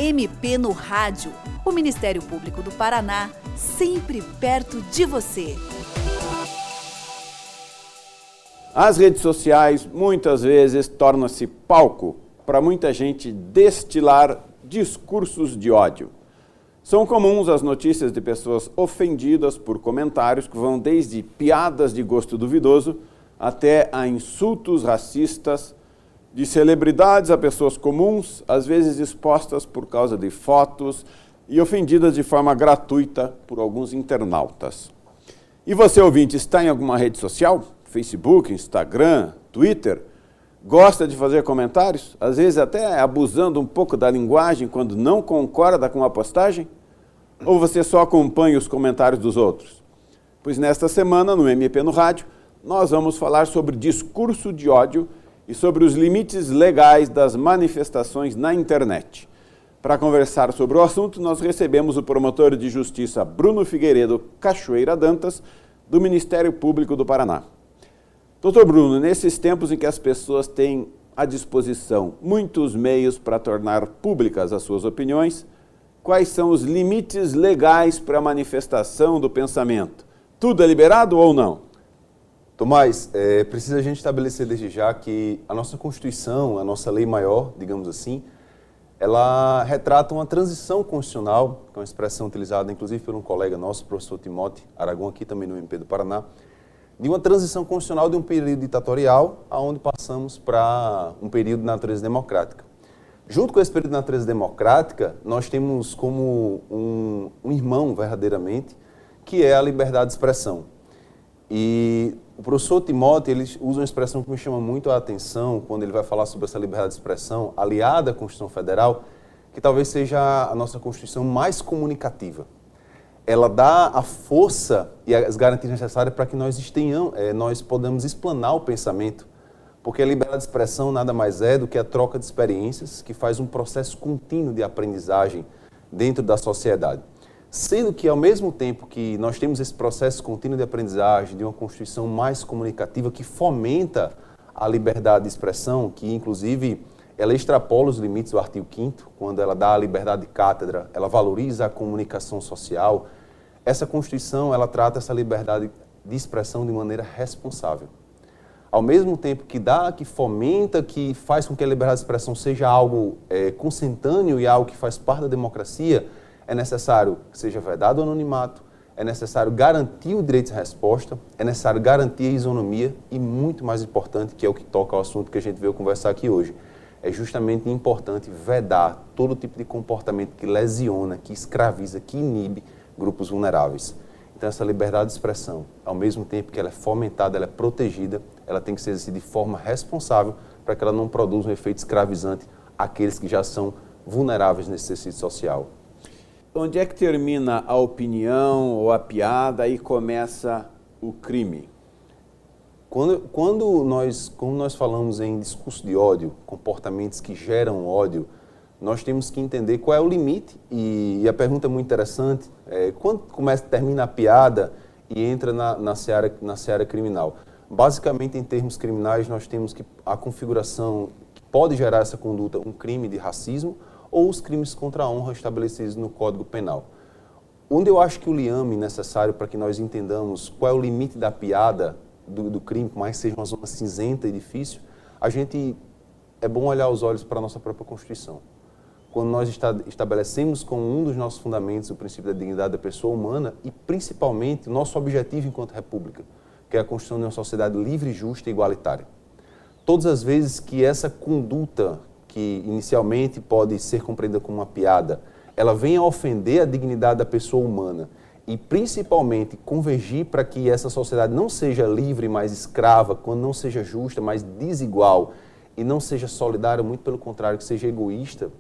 MP no Rádio, o Ministério Público do Paraná, sempre perto de você. As redes sociais muitas vezes tornam-se palco para muita gente destilar discursos de ódio. São comuns as notícias de pessoas ofendidas por comentários que vão desde piadas de gosto duvidoso até a insultos racistas, de celebridades a pessoas comuns, às vezes expostas por causa de fotos e ofendidas de forma gratuita por alguns internautas. E você, ouvinte, está em alguma rede social? Facebook, Instagram, Twitter? Gosta de fazer comentários? Às vezes até abusando um pouco da linguagem quando não concorda com a postagem? Ou você só acompanha os comentários dos outros? Pois nesta semana, no MP no Rádio, nós vamos falar sobre discurso de ódio e sobre os limites legais das manifestações na internet. Para conversar sobre o assunto, nós recebemos o promotor de justiça Bruno Figueiredo Cachoeira Dantas, do Ministério Público do Paraná. Doutor Bruno, nesses tempos em que as pessoas têm à disposição muitos meios para tornar públicas as suas opiniões, quais são os limites legais para a manifestação do pensamento? Tudo é liberado ou não? Tomás, precisa a gente estabelecer desde já que a nossa Constituição, a nossa lei maior, digamos assim, ela retrata uma transição constitucional, que é uma expressão utilizada inclusive por um colega nosso, professor Timóteo Aragão, aqui também no MP do Paraná, de uma transição constitucional de um período ditatorial, aonde passamos para um período de natureza democrática. Junto com esse período de natureza democrática, nós temos como um irmão, verdadeiramente, que é a liberdade de expressão. E o professor Timóteo, ele usa uma expressão que me chama muito a atenção quando ele vai falar sobre essa liberdade de expressão, aliada à Constituição Federal, que talvez seja a nossa Constituição mais comunicativa. Ela dá a força e as garantias necessárias para que nós podamos explanar o pensamento, porque a liberdade de expressão nada mais é do que a troca de experiências que faz um processo contínuo de aprendizagem dentro da sociedade. Sendo que, ao mesmo tempo que nós temos esse processo contínuo de aprendizagem, de uma Constituição mais comunicativa, que fomenta a liberdade de expressão, que, inclusive, ela extrapola os limites do artigo 5º, quando ela dá a liberdade de cátedra, ela valoriza a comunicação social. Essa Constituição, ela trata essa liberdade de expressão de maneira responsável. Ao mesmo tempo que fomenta, que faz com que a liberdade de expressão seja algo consentâneo e algo que faz parte da democracia, é necessário que seja vedado o anonimato, é necessário garantir o direito de resposta, é necessário garantir a isonomia e, muito mais importante, que é o que toca ao assunto que a gente veio conversar aqui hoje, é justamente importante vedar todo tipo de comportamento que lesiona, que escraviza, que inibe grupos vulneráveis. Então, essa liberdade de expressão, ao mesmo tempo que ela é fomentada, ela é protegida, ela tem que ser exercida de forma responsável para que ela não produza um efeito escravizante àqueles que já são vulneráveis nesse exercício social. Onde é que termina a opinião ou a piada e começa o crime? Quando nós falamos em discurso de ódio, comportamentos que geram ódio, nós temos que entender qual é o limite. E a pergunta é muito interessante, quando termina a piada e entra na seara criminal? Basicamente, em termos criminais, nós temos que a configuração que pode gerar essa conduta, um crime de racismo, ou os crimes contra a honra estabelecidos no Código Penal. Onde eu acho que o liame necessário para que nós entendamos qual é o limite da piada, do crime, por mais que seja uma zona cinzenta e difícil, é bom olhar os olhos para a nossa própria Constituição. Quando nós estabelecemos como um dos nossos fundamentos o princípio da dignidade da pessoa humana e, principalmente, o nosso objetivo enquanto república, que é a construção de uma sociedade livre, justa e igualitária. Todas as vezes que essa conduta, que inicialmente pode ser compreendida como uma piada, ela vem a ofender a dignidade da pessoa humana e principalmente convergir para que essa sociedade não seja livre, mais escrava, quando não seja justa, mais desigual e não seja solidária, muito pelo contrário, que seja egoísta,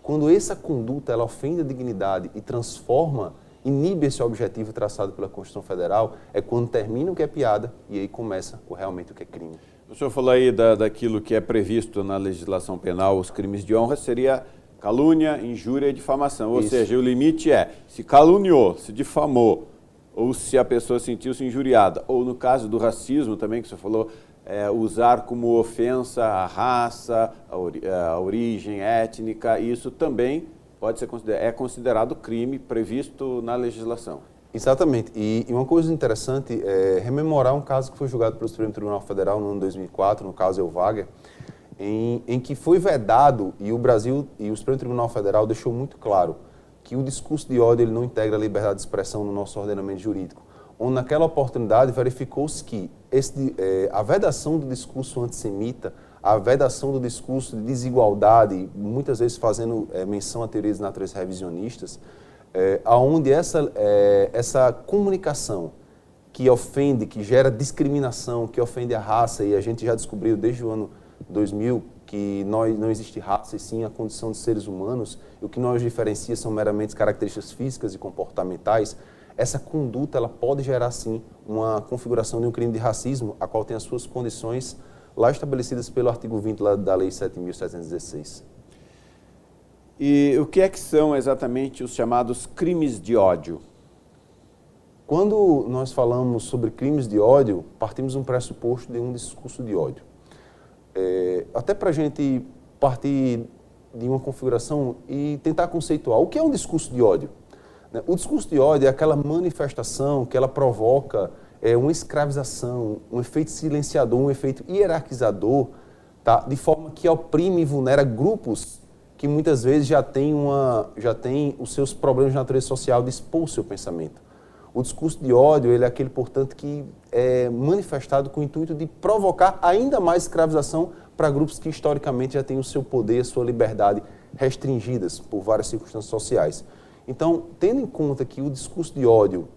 quando essa conduta ela ofende a dignidade e inibe esse objetivo traçado pela Constituição Federal, é quando termina o que é piada e aí começa realmente o que é crime. O senhor falou aí daquilo que é previsto na legislação penal, os crimes de honra, seria calúnia, injúria e difamação. Ou seja, o limite é, se caluniou, se difamou, ou se a pessoa sentiu-se injuriada, ou no caso do racismo também, que o senhor falou, usar como ofensa a raça, a origem étnica, isso também é considerado crime previsto na legislação. Exatamente. E uma coisa interessante é rememorar um caso que foi julgado pelo Supremo Tribunal Federal no ano 2004, no caso Elvager, em que foi vedado, e o Brasil e o Supremo Tribunal Federal deixou muito claro que o discurso de ódio ele não integra a liberdade de expressão no nosso ordenamento jurídico. Onde naquela oportunidade verificou-se que a vedação do discurso antissemita, a vedação do discurso de desigualdade, muitas vezes fazendo menção a teorias de natureza revisionistas, aonde essa comunicação que ofende, que gera discriminação, que ofende a raça, e a gente já descobriu desde o ano 2000 que não existe raça e sim a condição de seres humanos, e o que nos diferencia são meramente características físicas e comportamentais. Essa conduta ela pode gerar sim uma configuração de um crime de racismo, a qual tem as suas condições lá estabelecidas pelo artigo 20 da Lei 7.716. E o que é que são exatamente os chamados crimes de ódio? Quando nós falamos sobre crimes de ódio, partimos de um pressuposto de um discurso de ódio. Até para a gente partir de uma configuração e tentar conceituar o que é um discurso de ódio. O discurso de ódio é aquela manifestação que ela provoca uma escravização, um efeito silenciador, um efeito hierarquizador, tá? De forma que oprime e vulnera grupos que muitas vezes já têm os seus problemas de natureza social de expor o seu pensamento. O discurso de ódio ele é aquele, portanto, que é manifestado com o intuito de provocar ainda mais escravização para grupos que historicamente já têm o seu poder, a sua liberdade restringidas por várias circunstâncias sociais. Então, tendo em conta que o discurso de ódio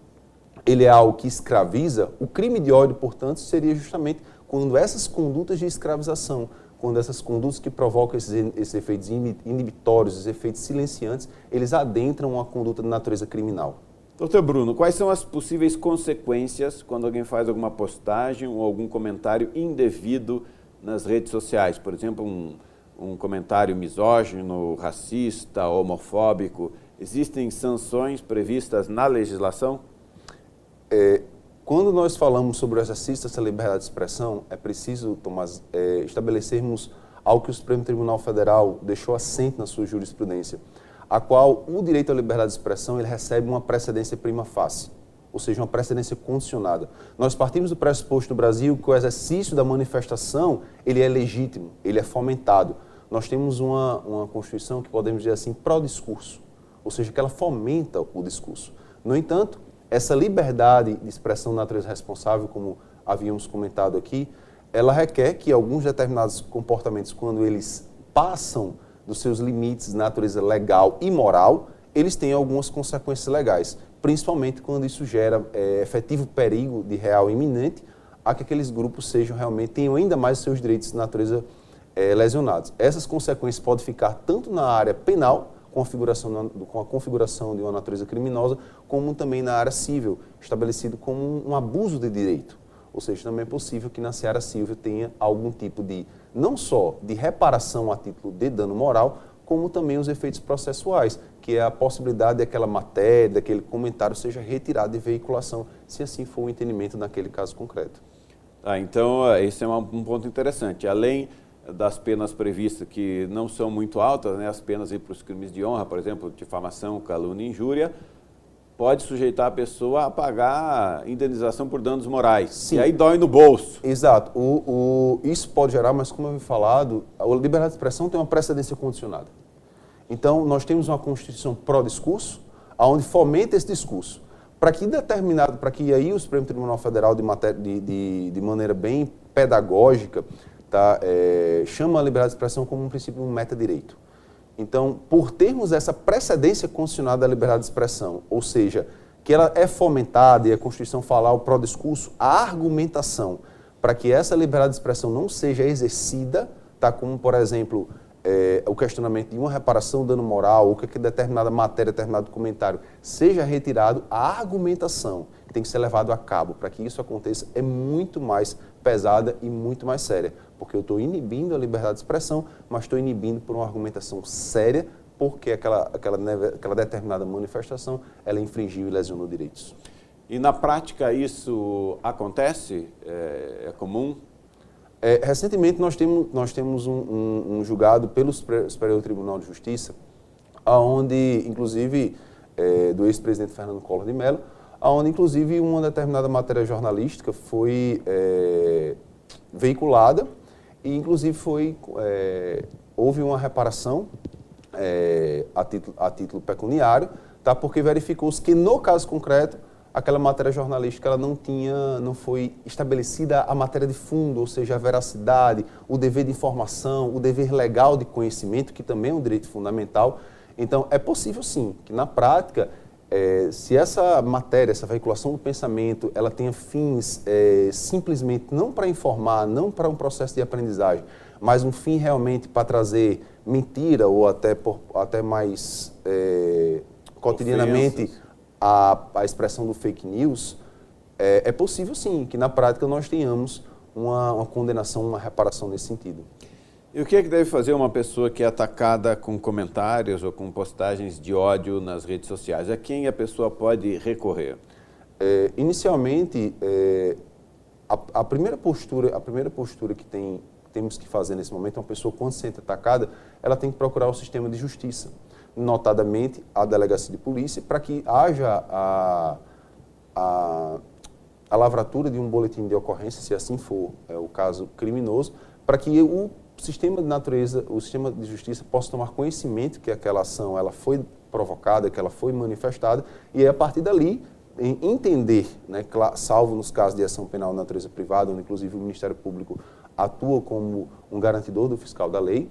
ele é algo que escraviza, o crime de ódio, portanto, seria justamente quando essas condutas de escravização, quando essas condutas que provocam esses efeitos inibitórios, esses efeitos silenciantes, eles adentram uma conduta de natureza criminal. Doutor Bruno, quais são as possíveis consequências quando alguém faz alguma postagem ou algum comentário indevido nas redes sociais? Por exemplo, um comentário misógino, racista, homofóbico. Existem sanções previstas na legislação? Quando nós falamos sobre o exercício dessa liberdade de expressão, é preciso, Tomás, estabelecermos algo que o Supremo Tribunal Federal deixou assente na sua jurisprudência, a qual o direito à liberdade de expressão ele recebe uma precedência prima facie, ou seja, uma precedência condicionada. Nós partimos do pressuposto no Brasil que o exercício da manifestação ele é legítimo, ele é fomentado. Nós temos uma Constituição que podemos dizer assim, pró-discurso, ou seja, que ela fomenta o discurso. No entanto, essa liberdade de expressão de natureza responsável, como havíamos comentado aqui, ela requer que alguns determinados comportamentos, quando eles passam dos seus limites de natureza legal e moral, eles têm algumas consequências legais, principalmente quando isso gera efetivo perigo de real e iminente a que aqueles grupos tenham ainda mais seus direitos de natureza lesionados. Essas consequências podem ficar tanto na área penal, com a configuração de uma natureza criminosa, como também na área civil, estabelecido como um abuso de direito. Ou seja, também é possível que na seara civil tenha algum tipo de, não só de reparação a título de dano moral, como também os efeitos processuais, que é a possibilidade daquela matéria, daquele comentário seja retirado de veiculação, se assim for o entendimento naquele caso concreto. Então, esse é um ponto interessante. Além das penas previstas, que não são muito altas, né, as penas para os crimes de honra, por exemplo, difamação, calúnia e injúria, pode sujeitar a pessoa a pagar indenização por danos morais. Sim. E aí dói no bolso. Exato. Isso pode gerar, mas como eu havia falado, a liberdade de expressão tem uma precedência condicionada. Então, nós temos uma Constituição pró-discurso, onde fomenta esse discurso. Para que aí o Supremo Tribunal Federal, de maneira bem pedagógica, chama a liberdade de expressão como um princípio, um metadireito. Então, por termos essa precedência condicionada da liberdade de expressão, ou seja, que ela é fomentada e a Constituição fala o pró-discurso, a argumentação para que essa liberdade de expressão não seja exercida, como, por exemplo, o questionamento de uma reparação, dano moral, ou que determinada matéria, determinado comentário seja retirado, a argumentação que tem que ser levado a cabo para que isso aconteça é muito mais pesada e muito mais séria, porque eu estou inibindo a liberdade de expressão, mas estou inibindo por uma argumentação séria, porque aquela determinada manifestação, ela infringiu e lesionou direitos. E na prática isso acontece? É comum? Recentemente nós temos um julgado pelo Superior Tribunal de Justiça, aonde, inclusive, do ex-presidente Fernando Collor de Mello, onde, inclusive, uma determinada matéria jornalística foi veiculada e, inclusive, houve uma reparação a título pecuniário, tá? Porque verificou-se que, no caso concreto, aquela matéria jornalística ela não foi estabelecida a matéria de fundo, ou seja, a veracidade, o dever de informação, o dever legal de conhecimento, que também é um direito fundamental. Então, é possível, sim, que, na prática, se essa matéria, essa veiculação do pensamento, ela tenha fins simplesmente não para informar, não para um processo de aprendizagem, mas um fim realmente para trazer mentira ou até mais cotidianamente a expressão do fake news, é possível sim que na prática nós tenhamos uma condenação, uma reparação nesse sentido. E o que é que deve fazer uma pessoa que é atacada com comentários ou com postagens de ódio nas redes sociais? A quem a pessoa pode recorrer? Inicialmente, a primeira postura que temos que fazer nesse momento, uma pessoa quando se sente atacada, ela tem que procurar o sistema de justiça, notadamente a delegacia de polícia, para que haja a lavratura de um boletim de ocorrência, se assim for o caso criminoso, para que o sistema de natureza, o sistema de justiça possa tomar conhecimento que aquela ação ela foi provocada, que ela foi manifestada, e aí, a partir dali, entender, né, salvo nos casos de ação penal de natureza privada, onde inclusive o Ministério Público atua como um garantidor do fiscal da lei,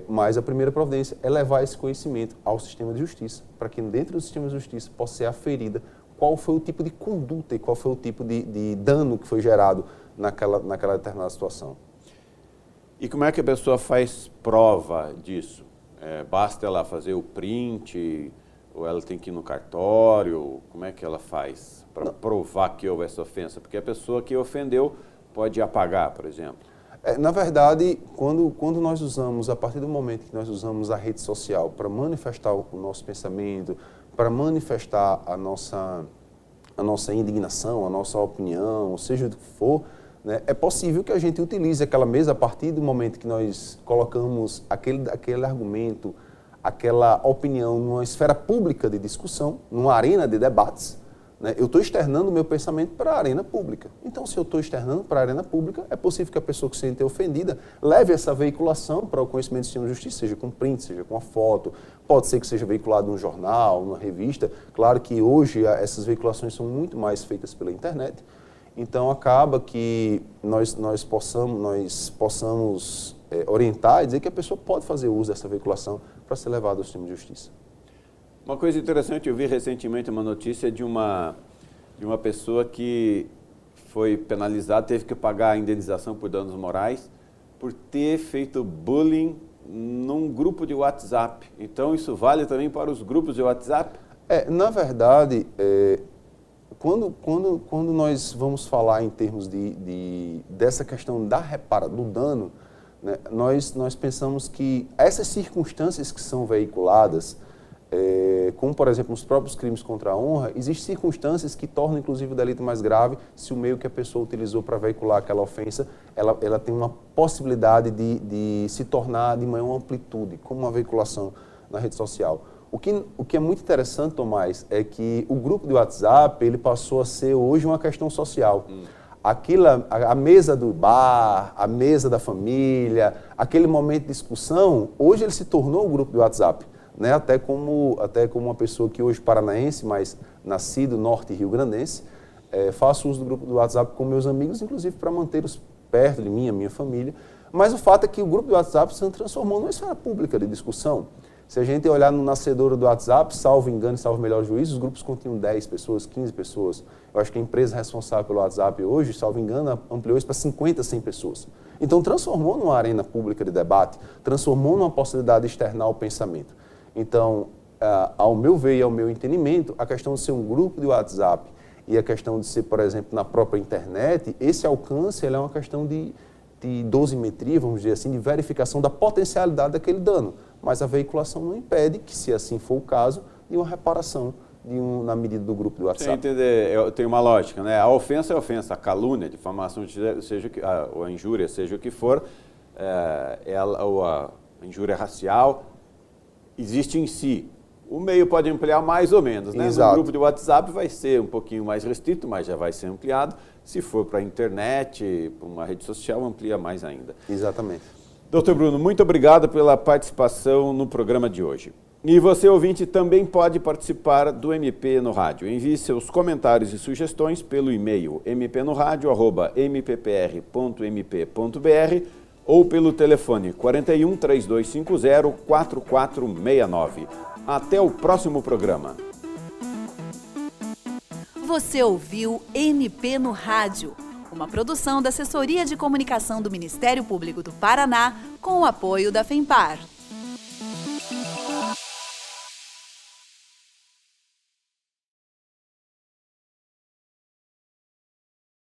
mas a primeira providência é levar esse conhecimento ao sistema de justiça, para que dentro do sistema de justiça possa ser aferida qual foi o tipo de conduta e qual foi o tipo de dano que foi gerado naquela determinada situação. E como é que a pessoa faz prova disso? Basta ela fazer o print, ou ela tem que ir no cartório? Como é que ela faz para provar que houve essa ofensa? Porque a pessoa que ofendeu pode apagar, por exemplo. Na verdade, quando nós usamos, a partir do momento que nós usamos a rede social para manifestar o nosso pensamento, para manifestar a nossa indignação, a nossa opinião, seja o que for, né, é possível que a gente utilize aquela mesa a partir do momento que nós colocamos aquele argumento, aquela opinião numa esfera pública de discussão, numa arena de debates. Né, eu estou externando o meu pensamento para a arena pública. Então, se eu estou externando para a arena pública, é possível que a pessoa que se sente ofendida leve essa veiculação para o conhecimento do sistema de justiça, seja com print, seja com a foto, pode ser que seja veiculado num jornal, numa revista. Claro que hoje essas veiculações são muito mais feitas pela internet. Então, acaba que nós possamos orientar e dizer que a pessoa pode fazer uso dessa veiculação para ser levada ao sistema de justiça. Uma coisa interessante, eu vi recentemente uma notícia de uma pessoa que foi penalizada, teve que pagar a indenização por danos morais por ter feito bullying num grupo de WhatsApp. Então, isso vale também para os grupos de WhatsApp? Na verdade, quando nós vamos falar em termos dessa questão do dano, né, nós pensamos que essas circunstâncias que são veiculadas, como, por exemplo, nos próprios crimes contra a honra, existem circunstâncias que tornam, inclusive, o delito mais grave se o meio que a pessoa utilizou para veicular aquela ofensa, ela tem uma possibilidade de se tornar de maior amplitude, como uma veiculação na rede social. O que é muito interessante, Tomás, é que o grupo de WhatsApp ele passou a ser hoje uma questão social. A mesa do bar, a mesa da família, aquele momento de discussão, hoje ele se tornou o grupo do WhatsApp. Né? Até como uma pessoa que hoje é paranaense, mas nascido norte rio-grandense, faço uso do grupo do WhatsApp com meus amigos, inclusive para mantê-los perto de mim, a minha família. Mas o fato é que o grupo do WhatsApp se transformou numa esfera pública de discussão. Se a gente olhar no nascedouro do WhatsApp, salvo engano, salvo melhor juízo, os grupos continham 10 pessoas, 15 pessoas. Eu acho que a empresa responsável pelo WhatsApp hoje, salvo engano, ampliou isso para 50, 100 pessoas. Então, transformou numa arena pública de debate, transformou numa possibilidade de externar o pensamento. Então, ao meu ver e ao meu entendimento, a questão de ser um grupo de WhatsApp e a questão de ser, por exemplo, na própria internet, esse alcance é uma questão de dosimetria, vamos dizer assim, de verificação da potencialidade daquele dano. Mas a veiculação não impede que, se assim for o caso, de uma reparação na medida do grupo do WhatsApp. Você entender, tem uma lógica, né? A ofensa é ofensa, a calúnia, a difamação, ou a injúria, seja o que for, ou a injúria racial, existe em si. O meio pode ampliar mais ou menos, né? Exato. No grupo de WhatsApp vai ser um pouquinho mais restrito, mas já vai ser ampliado. Se for para a internet, para uma rede social, amplia mais ainda. Exatamente. Doutor Bruno, muito obrigado pela participação no programa de hoje. E você, ouvinte, também pode participar do MP no Rádio. Envie seus comentários e sugestões pelo e-mail mpnoradio@mppr.mp.br ou pelo telefone 41 3250 4469. Até o próximo programa. Você ouviu MP no Rádio, uma produção da Assessoria de Comunicação do Ministério Público do Paraná com o apoio da FEMPAR.